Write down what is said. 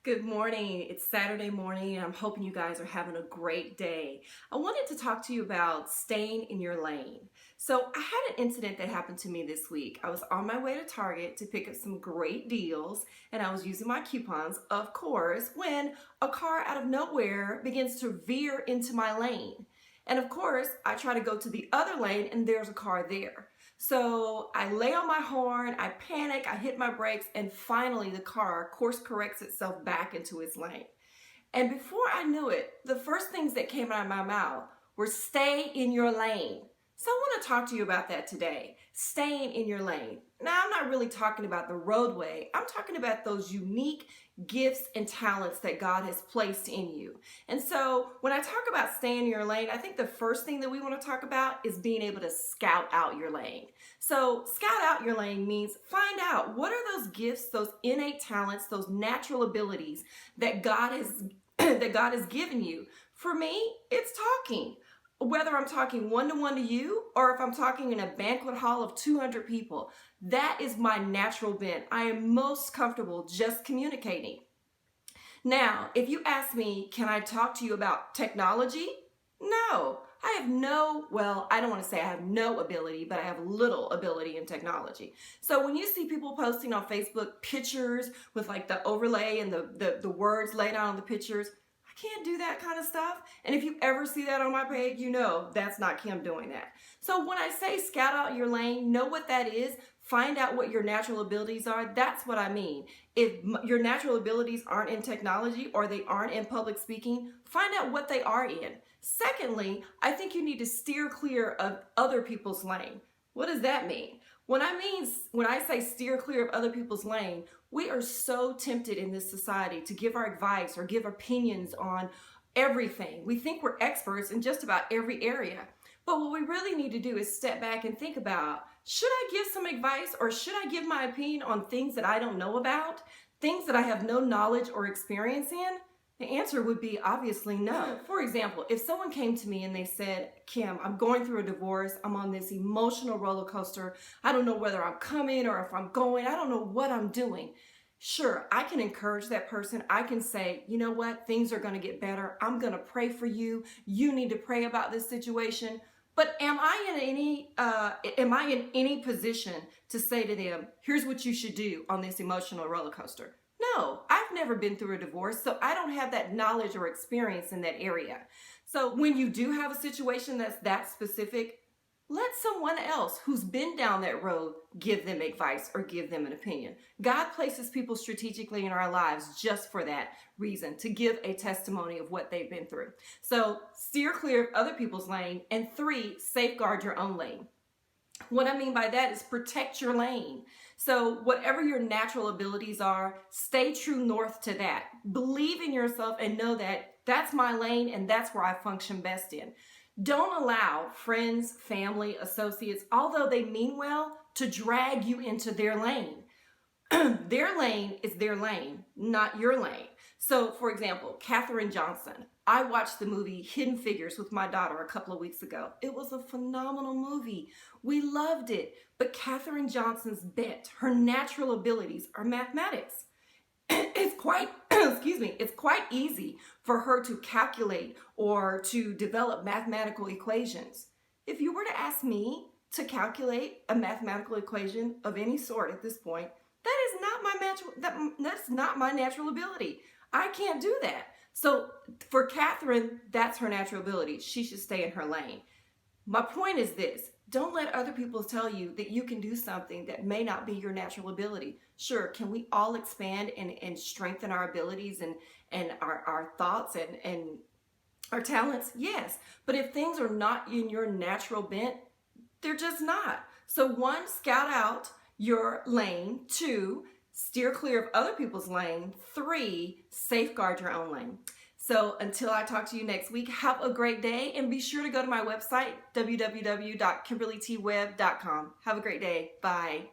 Good morning. It's Saturday morning and I'm hoping you guys are having a great day. I wanted to talk to you about staying in your lane. So I had an incident that happened to me this week. I was on my way to Target to pick up some great deals and I was using my coupons, of course, when a car out of nowhere begins to veer into my lane. And of course, I try to go to the other lane and there's a car there. So I lay on my horn, I panic, I hit my brakes, and finally the car course corrects itself back into its lane. And before I knew it, the first things that came out of my mouth were stay in your lane. So I want to talk to you about that today, staying in your lane. Now, I'm not really talking about the roadway. I'm talking about those unique gifts and talents that God has placed in you. And so when I talk about staying in your lane, I think the first thing that we want to talk about is being able to scout out your lane. So scout out your lane means find out what are those gifts, those innate talents, those natural abilities that God has given you. For me, it's talking. Whether I'm talking one-to-one to you or if I'm talking in a banquet hall of 200 people, that is my natural bent. I am most comfortable just communicating. Now, if you ask me, can I talk to you about technology? No, I don't want to say I have no ability, but I have little ability in technology. So when you see people posting on Facebook pictures with like the overlay and the words laid out on the pictures, can't do that kind of stuff. And if you ever see that on my page, you know that's not Kim doing that. So when I say scout out your lane, know what that is. Find out what your natural abilities are. That's what I mean. If your natural abilities aren't in technology or they aren't in public speaking, find out what they are in. Secondly, I think you need to steer clear of other people's lane. What does that mean? When I say steer clear of other people's lane, we are so tempted in this society to give our advice or give opinions on everything. We think we're experts in just about every area. But what we really need to do is step back and think about, should I give some advice or should I give my opinion on things that I don't know about, things that I have no knowledge or experience in? The answer would be obviously no. For example, if someone came to me and they said, Kim, I'm going through a divorce. I'm on this emotional roller coaster. I don't know whether I'm coming or if I'm going. I don't know what I'm doing. Sure, I can encourage that person. I can say, you know what? Things are going to get better. I'm going to pray for you. You need to pray about this situation. But am I in any position to say to them, here's what you should do on this emotional roller coaster? No, I've never been through a divorce, so I don't have that knowledge or experience in that area. So when you do have a situation that's that specific, let someone else who's been down that road give them advice or give them an opinion. God places people strategically in our lives just for that reason, to give a testimony of what they've been through. So steer clear of other people's lane. And 3, safeguard your own lane. What I mean by that is protect your lane. So whatever your natural abilities are, stay true north to that. Believe in yourself and know that that's my lane and that's where I function best in. Don't allow friends, family, associates, although they mean well, to drag you into their lane. Their lane is their lane, not your lane. So, for example, Katherine Johnson. I watched the movie Hidden Figures with my daughter a couple of weeks ago. It was a phenomenal movie. We loved it. But Katherine Johnson's bent, her natural abilities are mathematics. It's quite, it's quite easy for her to calculate or to develop mathematical equations. If you were to ask me to calculate a mathematical equation of any sort at this point, that's not my natural ability. I can't do that. So for Catherine, that's her natural ability. She should stay in her lane. My point is this: don't let other people tell you that you can do something that may not be your natural ability. Sure, can we all expand and strengthen our abilities and our thoughts and our talents? Yes. But if things are not in your natural bent, they're just not. So 1, scout out your lane. 2, steer clear of other people's lane. 3, safeguard your own lane. So until I talk to you next week, have a great day and be sure to go to my website, www.kimberlytwebb.com. Have a great day. Bye.